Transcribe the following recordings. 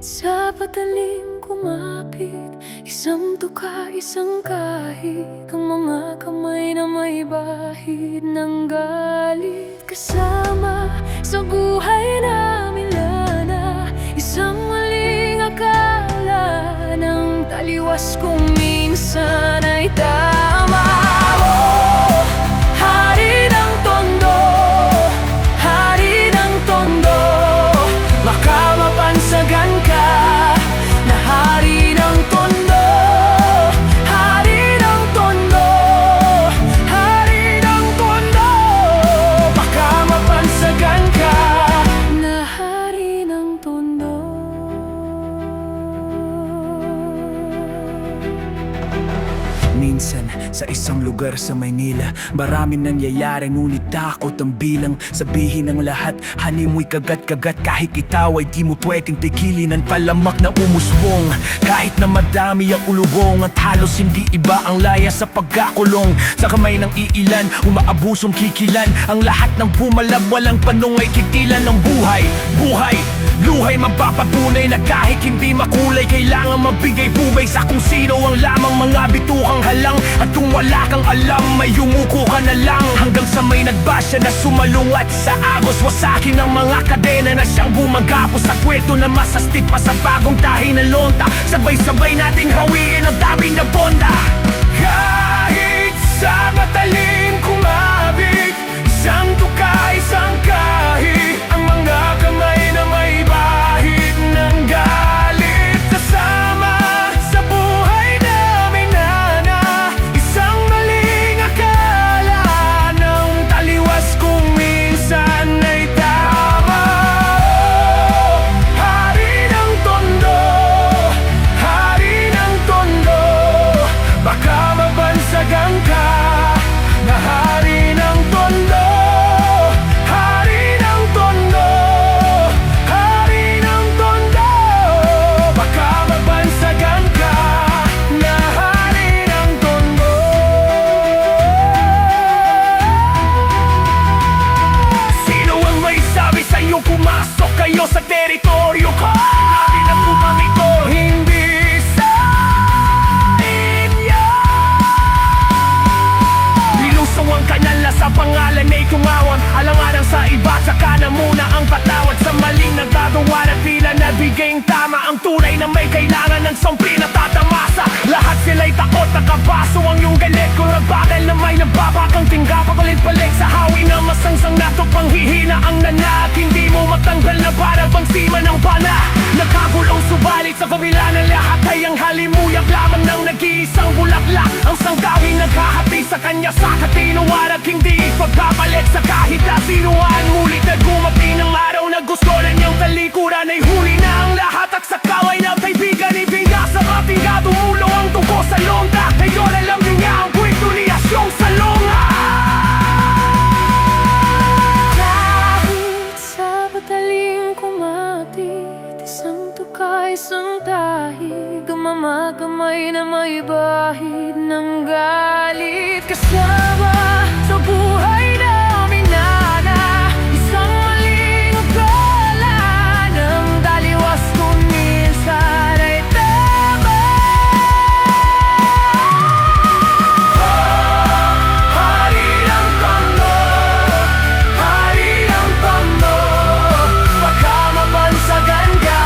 Sa padaling kumapit, isang tuka, isang kahig, ang mga kamay na may bahid ng galit. Kasama sa buhay namin lana, isang maling akala ng taliwas kung minsan ay tama. Oh, hari ng tondo, hari ng tondo, baka mapansagan ka na hari ng tondo, hari ng tondo, hari ng tondo, baka mapansagan ka na hari ng tondo. Minsan, sa isang lugar sa Maynila, maraming nangyayari ngunit takot ang bilang. Sabihin ng lahat, hani mo'y kagat-kagat. Kahit ikaw ay di mo pwedeng tigilin ang palamak na umusbong. Kahit na madami ang ulubong at halos hindi iba ang laya sa pagkakulong. Sa kamay ng iilan, umaabusong kikilan. Ang lahat ng pumalab, walang panong ay kitilan ng buhay. Buhay, luhay mapapatunay na kahit hindi makulay, kailangan mabigay buhay sa kung sino ang lamang mga bitukang halang. At kung wala kang alam, may yumuko ka na lang. Hanggang sa may nagbasya na sumalungat sa agos. Wasakin ang mga kadena na siyang bumagapos sa kwento na masastit pa sa bagong tahi na lonta. Sabay-sabay nating hawiin ang dami na bonda. Kahit sa mataling kumabig, isang tuka, isang kahig, ang mga kamay na may bahid ng galit. Kasama sa buhay namin nana, isang maling akala ng taliwas kung minsan ay tama. Oh, hari ng tondo, hari ng tondo, baka mabansagan ka na hari ng tondo, hari ng tondo, hari ng tondo, baka mabansagan ka na hari ng tondo. Sino ang may sabi sa'yo pumasok kayo sa teritoryo ko? Namin ang pumamito, hindi sa inyo. Nilusaw ang kanal na sa pangalan ay kumawan. Alanganan sa iba, saka na muna ang patawad sa maling nagagawa na tila nabigayng tama. Ang tunay na may kailangan ng sampi na tatamasa. Lahat sila'y takot, nakabaso ang iyong galit. Kung nagbakal na may nababakang tingga, papalit-balik sa hawi na masangsang natok panghihina ang nana. At hindi mo matanggal na para bang sima ng pana. Nakagulong subalit sa kabila ng lahat ay ang halimuyak lamang ng nag-iisang bulaklak. Ang sangkawin naghahati sa kanya sa katinoan at hindi ipagpapalit sa kahit na sinuan. Ngunit nagumati ng araw na gusto na niyang talikuran ay huli na ang lahat at sa kaway ng kaibigan ibigay sa kapingga. Tumulong ang tungko sa londa. Ngayon alam niyo nga ang kwento ni Asyong Salonga. Kahit sa padaling kumapit, isang tuka, isang tahig, ang mga kamay na may bahid ng galit. Kasama sa buhay namin nana, isang maling akala ng taliwas kung minsan ay tama. Hari ng tondo, hari ng tondo, baka mabansagan ka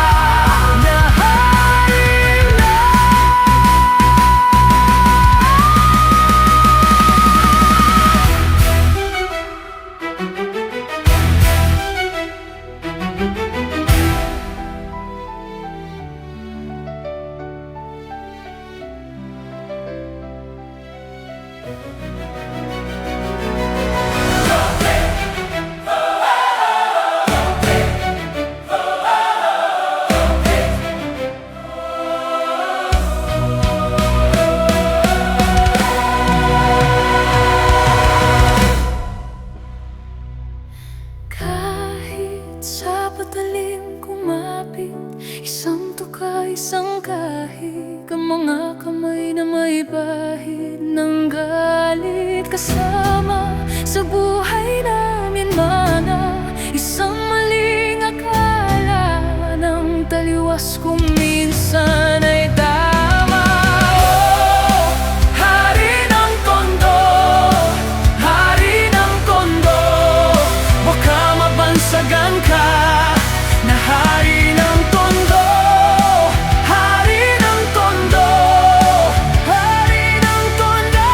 na hari na. Kahit sa padaling kumapit, isang tuka, isang kahig, ang mga kamay na may bahid ng galit. Kasama sa buhay namin mana, isang maling akala ng taliwas taliwas kung minsan ay tama. Oh, hari ng tondo, hari ng tondo, baka mabansagan ka na hari ng tondo. Hari ng tondo, hari ng tondo,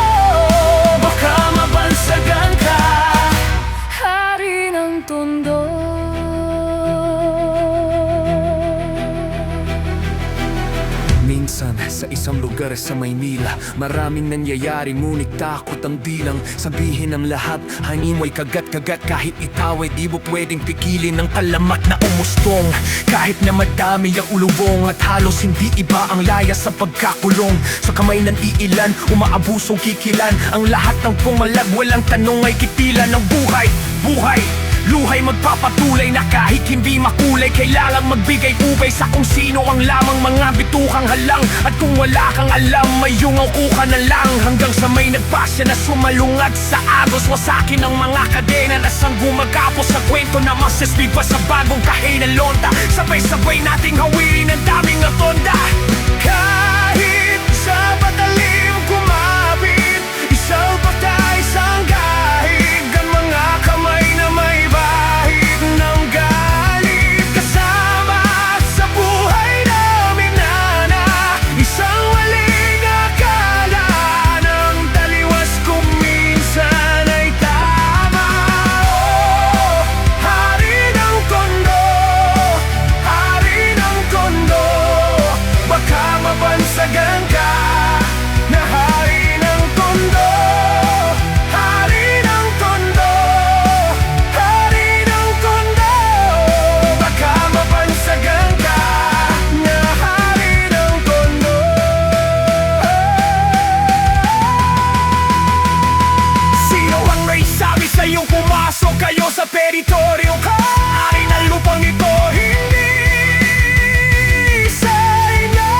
baka mabansagan ka, hari ng tondo. Minsan, sa isang lugar sa Maynila, maraming nangyayari ngunit takot ang bilang. Sabihin ang lahat, hangin mo'y kagat-kagat. Kahit ikaw ay di mo pwedeng pigilin ng kalamat na umustong. Kahit na madami ang ulubong at halos hindi iba ang laya sa pagkakulong. Sa kamay ng iilan, umaabusong kikilan. Ang lahat ng pumalag, walang tanong ay kitilan ng buhay. Buhay! Luhay magpapatuloy na kahit hindi makulay. Kailangang magbigay ubay sa kung sino ang lamang mga bitukang halang. At kung wala kang alam, may yungaw ka na lang. Hanggang sa may nagpasya na sumalungat sa agos. Wasakin ang mga kadena na sang gumagapos sa kwento na masasbig pa sa bagong kahinalonda. Sabay-sabay nating hawirin ang daming atonda. Kahit sa patalim kumapit, isang patay isang gahig. Ang mga kamay na may bahid ng galit. Kasama sa buhay namin na isang waling akala ng taliwas kung minsan ay tama. Oh, hari ng tondo, hari ng tondo, baka mabansagan ka na hari ng tondo. Hari ng tondo, hari ng tondo, baka mabansagan ka na hari ng tondo. Sino ang may sabi sa'yong pumasok kayo sa teritoryo ka? Hari ng lupang ito, hindi sa inyo.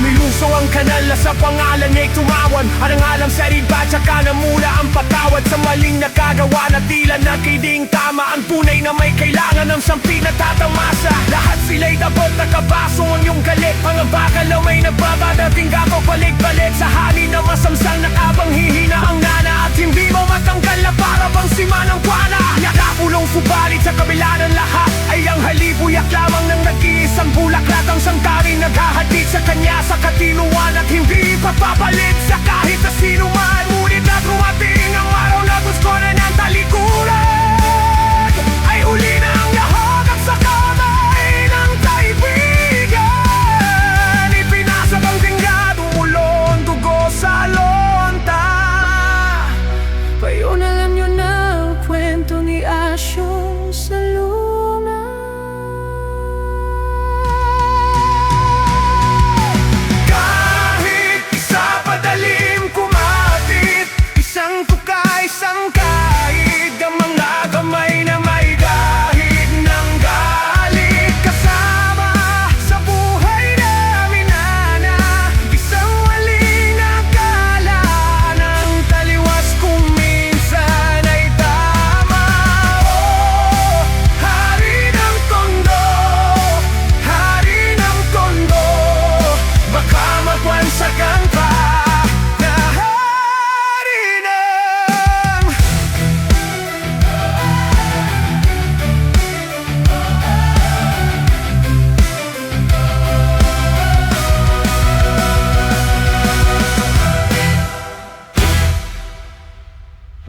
Niluso ang kanal na sa pangalan ay tumawan. Anong alam sa riba, tsaka na mula ang patawad sa maling nakagawa na tila na kiding tama. Ang tunay na may kailangan ng sampi na tatamasa. Lahat sila'y dapat nakabaso ang iyong galit. Mga bakal na may nagbabadating gato balik-balik sa hali na masamsang nakabang hihina ang nana. At hindi mo matanggal na para bang sima ng kwana. Nakapulong subalit sa kabila ng lahat ay ang halibuyak lamang ng nag-iisang bulaklak. Ang sangkari naghahatid sa kanya sa katinuan at hindi papapalit sa kahit na sino man. Ngunit na dumating ang araw na gusto na ng talikuran. Ay uli na ang yahagap sa kamay ng kaibigan. Ipinasag ang tingga, tumulong dugo sa lonta. Ngayon alam nyo na ang kwento ni Asyong sa luna. Kahit isa padalim kumapit, isang tuka, isang kahig. Ang mga kamay na may dahig ng galit. Kasama sa buhay namin na isang waling akala ng taliwas kung minsan ay tama. Oh, hari ng tondo, hari ng tondo, baka mapansagan pa